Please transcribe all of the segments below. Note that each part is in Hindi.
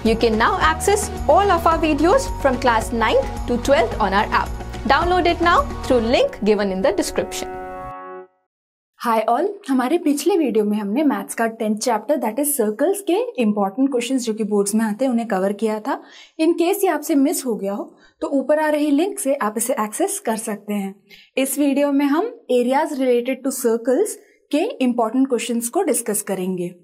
You can now access all of our videos from class 9th to 12th on our app. Download it now through link given in the description. Hi all, हमारे पिछले वीडियो में हमने मैथ्स का 10th chapter that is circles के इंपॉर्टेंट क्वेश्चंस जो कि बोर्ड्स में आते हैं उन्हें कवर किया था। इन केस ये आपसे मिस हो गया हो तो ऊपर आ रही लिंक से आप इसे एक्सेस कर सकते हैं। इस वीडियो में हम एरियाज रिलेटेड टू सर्कल्स के इंपॉर्टेंट क्वेश्चंस को डिस्कस करेंगे।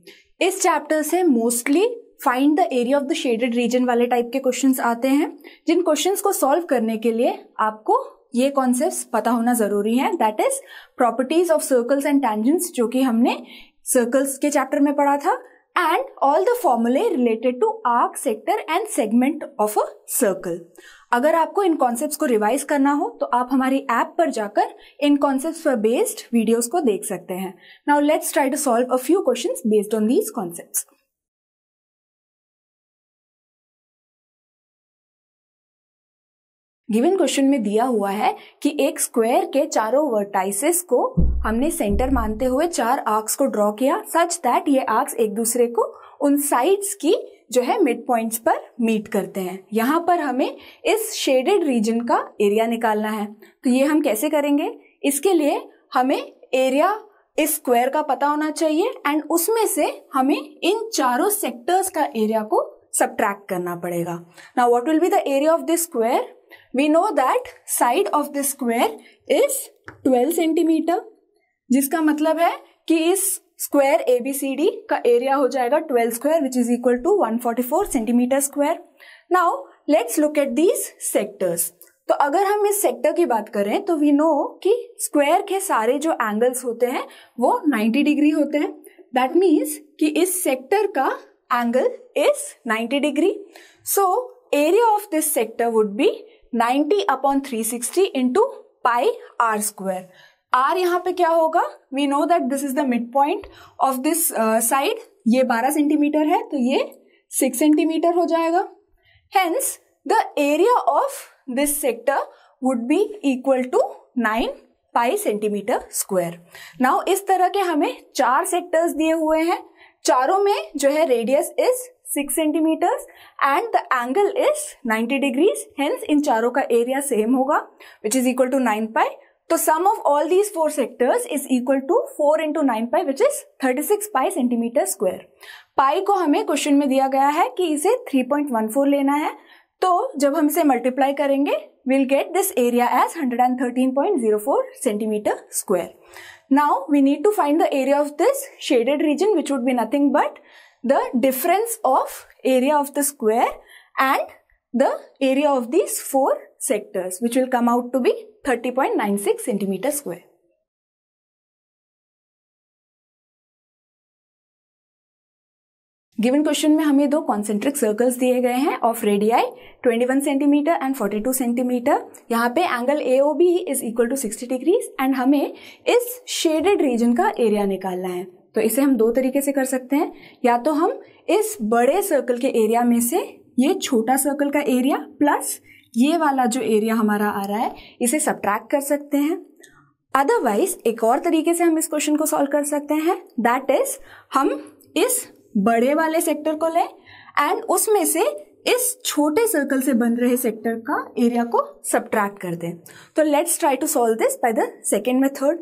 इस चैप्टर से mostly find the area of the shaded reason वाले टाइप के क्वेश्चंस आते हैं, जिन क्वेश्चंस को सॉल्व करने के लिए आपको ये कॉन्सेप्ट्स पता होना जरूरी है। That is properties of circles and tangents, जो कि हमने सर्कल्स के चैप्टर में पढ़ा था, एंड ऑल द फॉर्मूले related to arc, sector and segment of a circle. अगर आपको इन कॉन्सेप्ट्स को रिवाइज करना हो तो आप हमारी ऐप पर जाकर इन कॉन्सेप्ट्स पर बेस्ड वीडियोस को देख सकते हैं। Now let's try to solve a few questions based on these concepts. Given question में दिया हुआ है कि एक स्क्वायर के चारों वर्टाइसेस को हमने सेंटर मानते हुए 4 आर्क्स को ड्रॉ किया सच दैट ये आर्क्स एक दूसरे को उन साइड्स की जो है मिड पॉइंट्स पर मीट करते हैं। यहाँ पर हमें इस शेडेड रीजन का एरिया निकालना है। तो ये हम कैसे करेंगे? इसके लिए हमें एरिया इस स्क्वायर का पता होना चाहिए एंड उसमें से हमें इन चारों सेक्टर्स का एरिया को सब्ट्रैक्ट करना पड़ेगा। Now what will be the area of this square? We know that side of this square is 12 centimetre, जिसका मतलब है कि इस स्क्वायर ABCD का एरिया हो जाएगा 12 square which is equal to 144 centimetre square. Now let's look at these sectors. तो अगर हम इस सेक्टर की बात करें तो वी नो कि स्क्वायर के सारे जो एंगल्स होते हैं वो 90 डिग्री होते हैं। दैट मीन्स कि इस सेक्टर का angle is 90 degree. So area of this sector would be 90 upon 360 into pi R square. R यहाँ पे क्या होगा? We know that this is the mid point of this side. ये 12 सेंटीमीटर है तो ये 6 सेंटीमीटर हो जाएगा। Hence the area of this sector would be equal to 9 pi centimetre square. Now इस तरह के हमें 4 सेक्टर्स दिए हुए हैं। चारों में जो है radius is 6 centimetres and the angle is 90 degrees. Hence इन चारों का एरिया सेम होगा which is equal to 9 pi. तो sum of all these 4 sectors is equal to 4 into 9 pi which is 36 pi centimetre square. Pi को हमें क्वेश्चन में दिया गया है कि इसे 3.14 लेना है, तो जब हम इसे मल्टीप्लाई करेंगे we'll get this area as 113.04 centimeter square. Now we need to find the area of this shaded region, which would be nothing but the difference of area of the square and the area of these 4 sectors, which will come out to be 30.96 centimeter square. Given question में हमें 2 कॉन्सेंट्रिक सर्कल्स दिए गए हैं of radii 21 centimetre and 42 centimetre. यहाँ पे angle AOB is equal to 60 degrees and हमें इस शेडेड रीजन का एरिया निकालना है। तो इसे हम 2 तरीके से कर सकते हैं। या तो हम इस बड़े सर्कल के एरिया में से ये छोटा सर्कल का एरिया प्लस ये वाला जो एरिया हमारा आ रहा है इसे सब्ट्रैक्ट कर सकते हैं। अदरवाइज एक और तरीके से हम इस क्वेश्चन को सॉल्व कर सकते हैं। दैट इज हम इस बड़े वाले सेक्टर को लें एंड उसमें से इस छोटे सर्कल से बन रहे सेक्टर का एरिया को सब्ट्रैक्ट कर दें। तो let's try to solve this by the second method.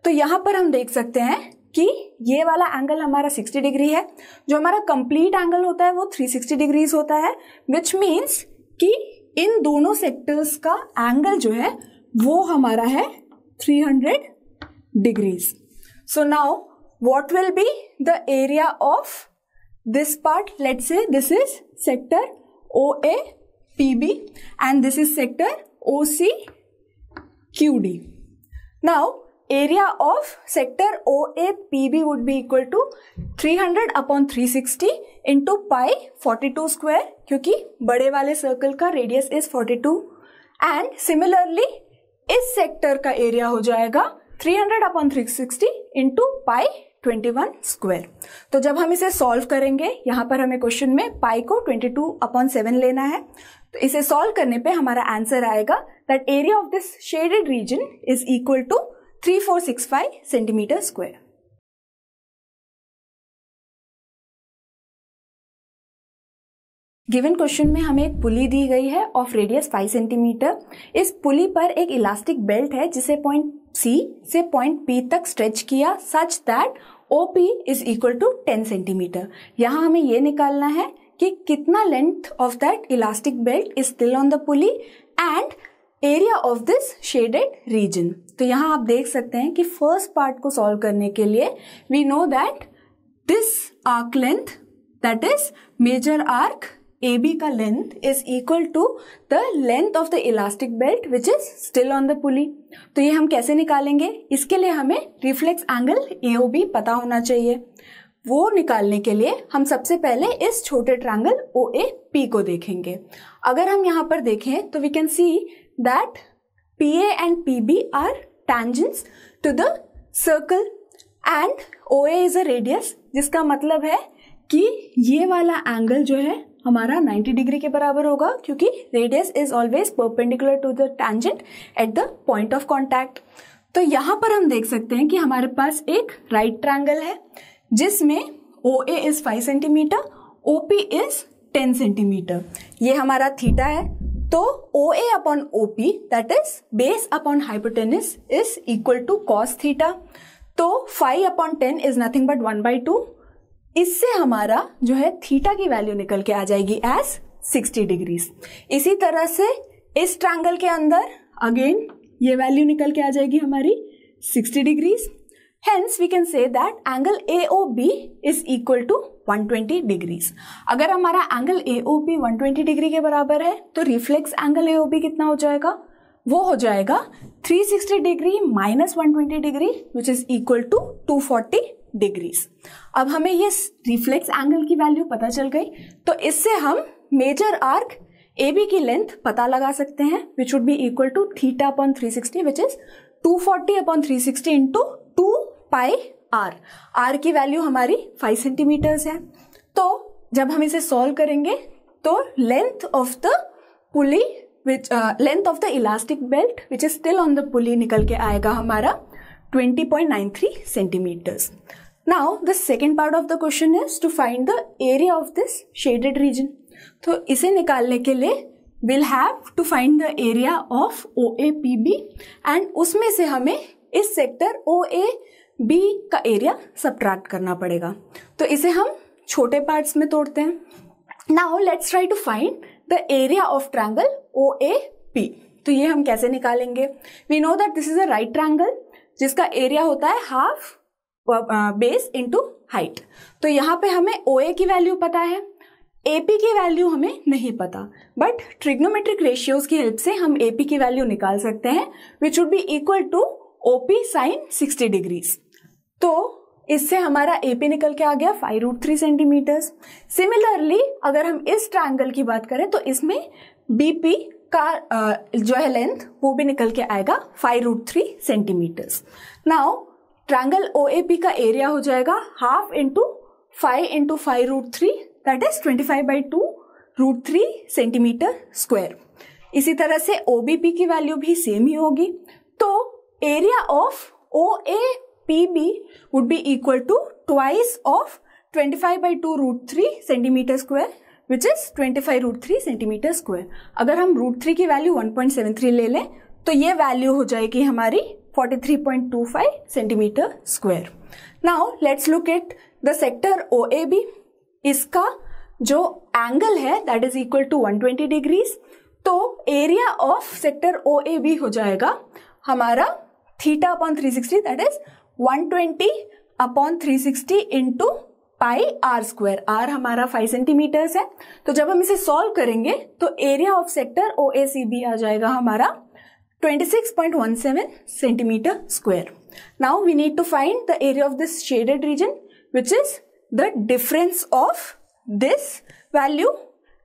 तो यहाँ पर हम देख सकते हैं कि ये वाला एंगल हमारा 60 डिग्री है, जो हमारा कंप्लीट एंगल होता है वो 360 डिग्रीज होता है, विच मीन्स कि इन दोनों सेक्टर्स का एंगल जो है वो हमारा है 300 degrees. So now what will be the area of this part? Let's say this is sector OAPB and this is sector OCQD. Now area of sector OAPB would be equal to 300 upon 360 into pi 42 square, क्योंकि बड़े वाले सर्कल का रेडियस इज 42 एंड सिमिलरली इस सेक्टर का एरिया हो जाएगा 300 अपॉन 360 इंटू पाई 21 स्क्वायर। तो जब हम इसे सॉल्व करेंगे, यहाँ पर हमें क्वेश्चन में पाई को 22/7 लेना है, तो इसे सॉल्व करने पे हमारा आंसर आएगा that area of this shaded region is equal to 3465 centimetre square. Given question में हमें एक पुली दी गई है ऑफ रेडियस 5 सेंटीमीटर। इस पुली पर एक इलास्टिक बेल्ट है जिसे पॉइंट C से पॉइंट P तक स्ट्रेच किया such that OP is equal to 10 centimetre. यहाँ हमें ये निकालना है कि कितना length of that elastic belt is still on the pulley and area of this shaded region. तो यहाँ आप देख सकते हैं कि फर्स्ट पार्ट को सॉल्व करने के लिए we know that this arc length that is major arc AB का length is equal to the length of the elastic belt which is still on the pulley. तो ये हम कैसे निकालेंगे? इसके लिए हमें रिफ्लेक्स एंगल AOB पता होना चाहिए। वो निकालने के लिए हम सबसे पहले इस छोटे ट्रायंगल OAP को देखेंगे। अगर हम यहाँ पर देखें तो we can see that PA and PB are tangents to the circle and OA is a radius, जिसका मतलब है कि ये वाला एंगल जो है हमारा 90 डिग्री के बराबर होगा क्योंकि radius is always perpendicular to the tangent at the point of contact. तो यहाँ पर हम देख सकते हैं कि हमारे पास एक राइट ट्रायंगल है जिसमें OA is 5 centimetre, OP is 10 centimetre. ये हमारा थीटा है। तो OA upon OP that is base upon hypotenuse is equal to cos theta. तो 5 अपॉन 10 इज नथिंग बट 1/2। इससे हमारा जो है थीटा की वैल्यू निकल के आ जाएगी एज 60 डिग्रीज। इसी तरह से इस ट्रायंगल के अंदर अगेन ये वैल्यू निकल के आ जाएगी हमारी 60 degrees. Hence we can say that angle AOB is equal to 120 degrees. अगर हमारा एंगल AOB 120 डिग्री के बराबर है तो रिफ्लेक्स एंगल AOB कितना हो जाएगा? वो हो जाएगा 360 degree minus 120 degree which is equal to 240 degrees. अब हमें ये रिफ्लेक्स एंगल की वैल्यू पता चल गई, तो इससे हम मेजर आर्क AB की लेंथ पता लगा सकते हैं which would be equal to theta upon 360 which is 240 upon 360 into 2 pi R। R की वैल्यू हमारी 5 सेंटीमीटर्स है। तो जब हम इसे सॉल्व करेंगे तो length of the pulley which length of the elastic belt which is still on the पुली निकल के आएगा हमारा 20.93 centimeters. Now the second part of the question is to find the area of this shaded region. तो इसे निकालने के लिए we'll have to find the area of OAPB and उसमें से हमें इस सेक्टर OAB का एरिया सब्ट्रैक्ट करना पड़ेगा। तो इसे हम छोटे पार्ट्स में तोड़ते हैं। Now let's try to find the area of triangle OAP. तो ये हम कैसे निकालेंगे? We know that this is a right triangle जिसका एरिया होता है हाफ बेस इंटू हाइट। तो यहाँ पे हमें OA की वैल्यू पता है, AP की वैल्यू हमें नहीं पता, बट ट्रिग्नोमेट्रिक रेशियोज की हेल्प से हम AP की वैल्यू निकाल सकते हैं which would be equal to OP sine 60 degrees. तो इससे हमारा AP निकल के आ गया 5√3 सेंटीमीटर्स। सिमिलरली अगर हम इस ट्रायंगल की बात करें तो इसमें BP का जो है लेंथ वो भी निकल के आएगा 5√3 सेंटीमीटर्स। नाउ ट्रायंगल OAP का एरिया हो जाएगा half into 5 into 5√3 that is 25/2√3 centimetre square. इसी तरह से OBP की वैल्यू भी सेम ही होगी। तो area of OAPB would be equal to twice of 25/2√3 centimetre square which is 25√3 centimetre square. अगर हम √3 की वैल्यू 1.73 ले लें तो ये वैल्यू हो जाएगी हमारी 43.25 centimetre square. Now let's look at the sector OAB। इसका जो एंगल है that is equal to 120 degrees. तो एरिया ऑफ सेक्टर OAB हो जाएगा हमारा theta upon 360 that is 120 upon 360 into pi R square. R हमारा 5 सेंटीमीटर्स है। तो जब हम इसे सॉल्व करेंगे तो एरिया ऑफ सेक्टर OACB आ जाएगा हमारा 26.17 centimetre square. Now we need to find the area of this shaded region which is the difference of this value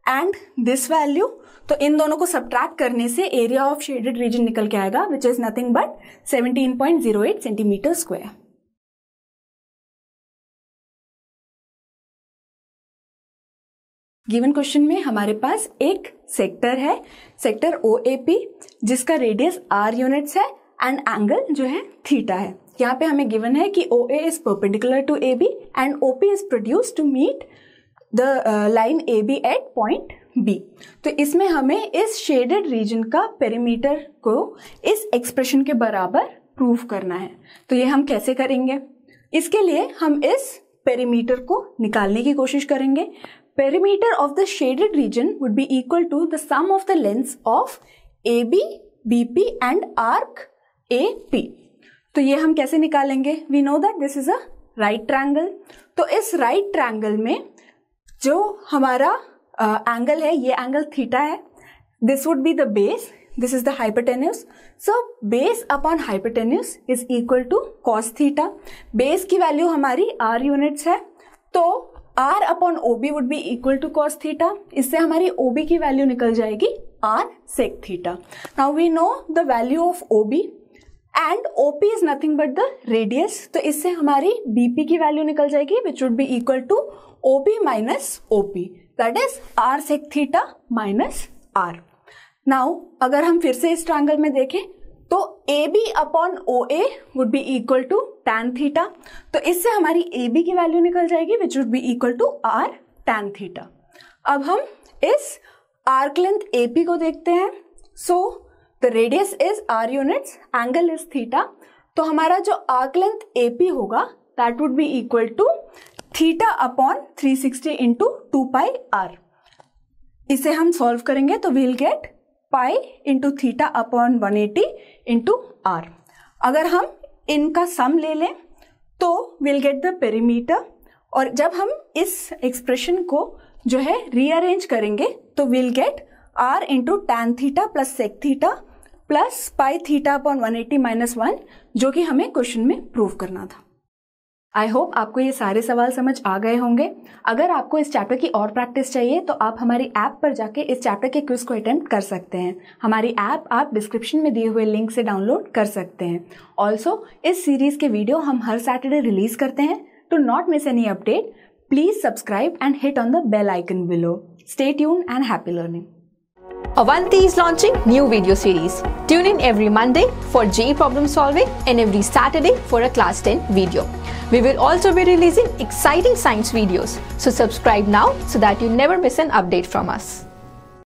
and this value. तो इन दोनों को सब्ट्रैक्ट करने से एरिया ऑफ शेडेड रीजन निकल के आएगा which is nothing but 17.08 centimetre square. Given question में हमारे पास एक सेक्टर है, सेक्टर OAP, जिसका रेडियस R यूनिट्स है एंड एंगल जो है थीटा है। यहाँ पे हमें गिवन है कि OA is perpendicular to AB and OP is produced to meet the line A B at point B. तो इसमें हमें इस शेडेड रीजन का पेरीमीटर को इस एक्सप्रेशन के बराबर प्रूव करना है। तो ये हम कैसे करेंगे? इसके लिए हम इस पेरीमीटर को निकालने की कोशिश करेंगे। Perimeter of the shaded region would be equal to the sum of the lengths of A B, B P and arc A P. तो ये हम कैसे निकालेंगे? We know that this is a right triangle. तो इस राइट ट्रायंगल में जो हमारा एंगल है, ये एंगल थीटा है। This would be the base, this is the hypotenuse. So base upon hypotenuse is equal to cos theta. Base की वैल्यू हमारी आर यूनिट्स है, तो R upon O B would be equal to cos theta. इससे हमारी ओ बी की वैल्यू निकल जाएगी R sec theta. Now we know the value of O B and OP is nothing but the radius. तो इससे हमारी BP की वैल्यू निकल जाएगी which would be equal to OB minus OP, that is R sec theta minus R। Now अगर हम फिर से इस ट्रायंगल में देखें तो AB upon OA would be equal to tan theta. तो इससे हमारी AB की वैल्यू निकल जाएगी which would be equal to R tan theta. अब हम इस आर्क लेंथ AP को देखते हैं। So the radius is R units, angle is theta. तो हमारा जो आर्क लेंथ AP होगा that would be equal to theta upon 360 into 2 pi R। इसे हम सॉल्व करेंगे तो we'll get pi into theta upon 180 into R। अगर हम इनका सम ले लें तो वील गेट द पेरीमीटर, और जब हम इस एक्सप्रेशन को जो है रीअरेंज करेंगे तो we'll get R into tan theta plus sec theta plus pi theta upon 180 minus 1, जो कि हमें क्वेश्चन में प्रूव करना था। आई होप आपको ये सारे सवाल समझ आ गए होंगे। अगर आपको इस चैप्टर की और प्रैक्टिस चाहिए तो आप हमारी ऐप पर जाके इस चैप्टर के क्विज को अटेम्प्ट कर सकते हैं। हमारी ऐप आप डिस्क्रिप्शन में दिए हुए लिंक से डाउनलोड कर सकते हैं। ऑल्सो इस सीरीज के वीडियो हम हर सैटरडे रिलीज करते हैं। To not miss any update, please subscribe and hit on the bell icon below. Stay tuned and happy learning. Avanti is launching new video series. Tune in every Monday for JEE problem solving and every Saturday for a class 10 video. We will also be releasing exciting science videos. So subscribe now so that you never miss an update from us.